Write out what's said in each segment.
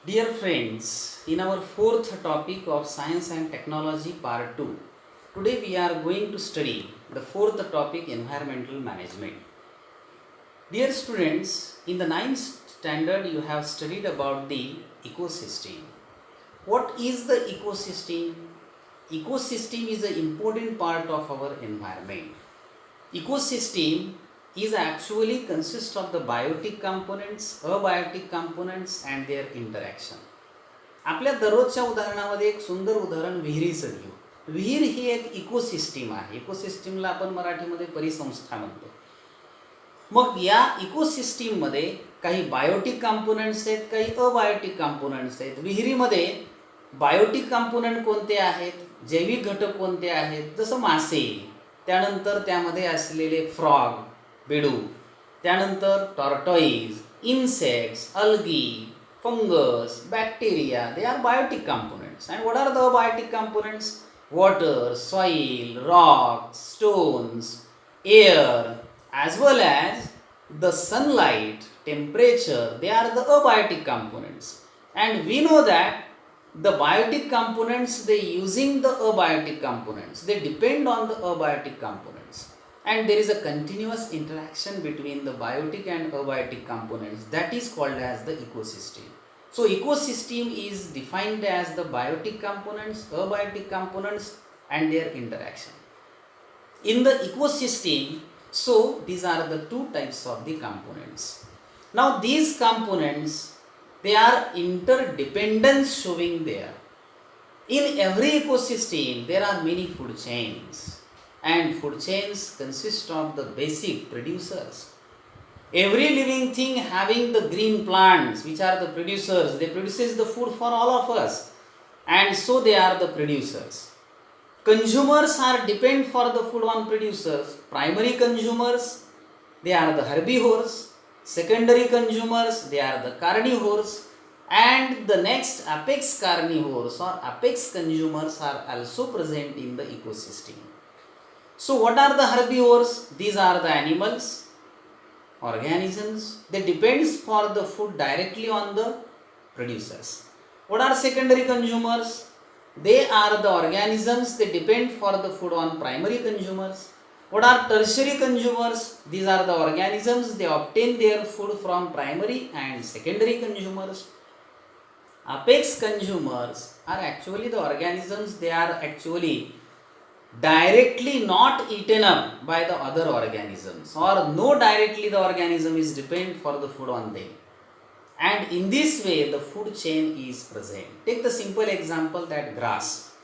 Dear friends, in our fourth topic of Science and Technology Part 2, today we are going to study the fourth topic, Environmental Management. Dear students, in the ninth standard you have studied about the ecosystem. What is the ecosystem? Ecosystem is an important part of our environment. Ecosystem is actually consists of the biotic components, abiotic components and their interaction. आपल्या दररोजच्या उदाहरणामध्ये एक सुंदर उदाहरण विहिरीचं घेऊ. विहीर ही एक इकोसिस्टीम आहे. इकोसिस्टीमला आपण मराठीमध्ये परिसंस्था म्हणतो. मग या इकोसिस्टीममध्ये काही बायोटिक कंपोनेंट्स आहेत, काही अबायोटिक कंपोनेंट्स आहेत. विहिरीमध्ये बायोटिक कंपोनेंट कोणते आहेत, जैविक घटक कोणते आहेत, जसं मासे, त्यानंतर त्यामध्ये असलेले फ्रॉग, बेडू, त्यानंतर tortoise, insects, algae, fungus, bacteria, they are biotic components. And what are the abiotic components? Water, soil, rocks, stones, air, as well as the sunlight, temperature, they are the abiotic components. And we know that the biotic components, they using the abiotic components, they depend on the abiotic components. And there is a continuous interaction between the biotic and abiotic components, that is called as the ecosystem. So ecosystem is defined as the biotic components, abiotic components and their interaction. In the ecosystem, so these are the two types of the components. Now these components, they are interdependence showing there. In every ecosystem, there are many food chains. And food chains consist of the basic producers. Every living thing having the green plants, which are the producers, they produces the food for all of us, and so they are the producers. Consumers are depend for the food on producers. Primary consumers, they are the herbivores. Secondary consumers, they are the carnivores, and the next apex carnivores or apex consumers are also present in the ecosystem. So what are the herbivores? These are the animals, organisms. They depends for the food directly on the producers. What are secondary consumers? They are the organisms. They depend for the food on primary consumers. What are tertiary consumers? These are the organisms. They obtain their food from primary and secondary consumers. Apex consumers are actually the organisms. They are actually directly not eaten up by the other organisms, or no directly the organism is depend for the food on them, and in this way the food chain is present. Take the simple example that grass.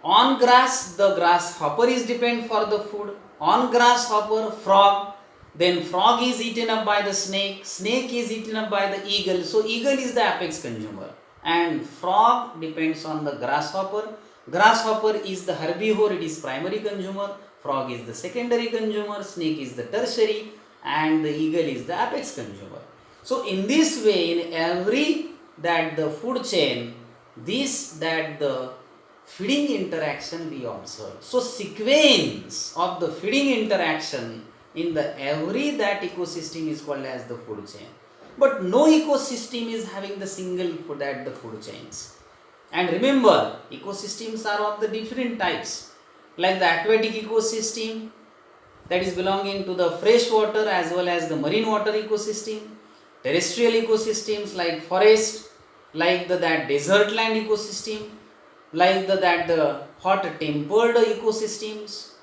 On grass, the grasshopper is depend for the food. On grasshopper, frog, then frog is eaten up by the snake, snake is eaten up by the eagle, so eagle is the apex consumer, and frog depends on the grasshopper. Grasshopper is the herbivore, it is primary consumer, frog is the secondary consumer, snake is the tertiary, and the eagle is the apex consumer. So in this way, in every that the food chain, that the feeding interaction we observe. So sequence of the feeding interaction in the every that ecosystem is called as the food chain. But no ecosystem is having the single food at the food chains. And remember, ecosystems are of the different types, like the aquatic ecosystem, that is belonging to the fresh water as well as the marine water ecosystem, terrestrial ecosystems like forest, like that desert land ecosystem, like the hot tempered ecosystems,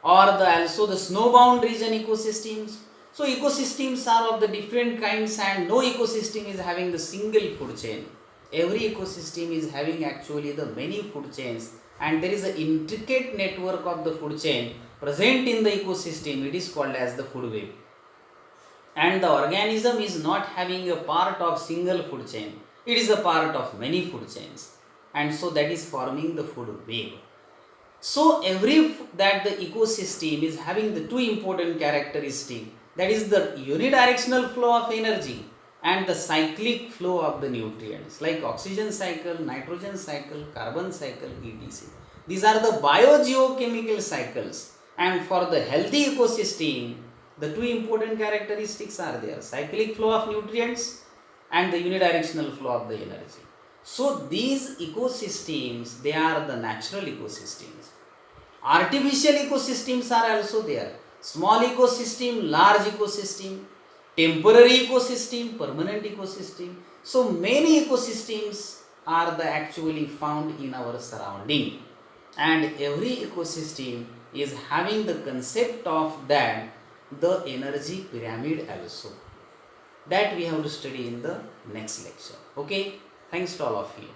or also the snowbound region ecosystems. So ecosystems are of the different kinds, and no ecosystem is having the single food chain. Every ecosystem is having actually the many food chains, and there is an intricate network of the food chain present in the ecosystem. It is called as the food web. And the organism is not having a part of single food chain. It is a part of many food chains, and so that is forming the food web. So every that the ecosystem is having the two important characteristics, that is the unidirectional flow of energy and the cyclic flow of the nutrients, like oxygen cycle, nitrogen cycle, carbon cycle, etc. These are the biogeochemical cycles, and for the healthy ecosystem, the two important characteristics are there: cyclic flow of nutrients and the unidirectional flow of the energy. So these ecosystems, they are the natural ecosystems. Artificial ecosystems are also there. Small ecosystem, large ecosystem, temporary ecosystem, permanent ecosystem. So many ecosystems are the actually found in our surrounding, and every ecosystem is having the concept of that the energy pyramid also, that we have to study in the next lecture. Okay, thanks to all of you.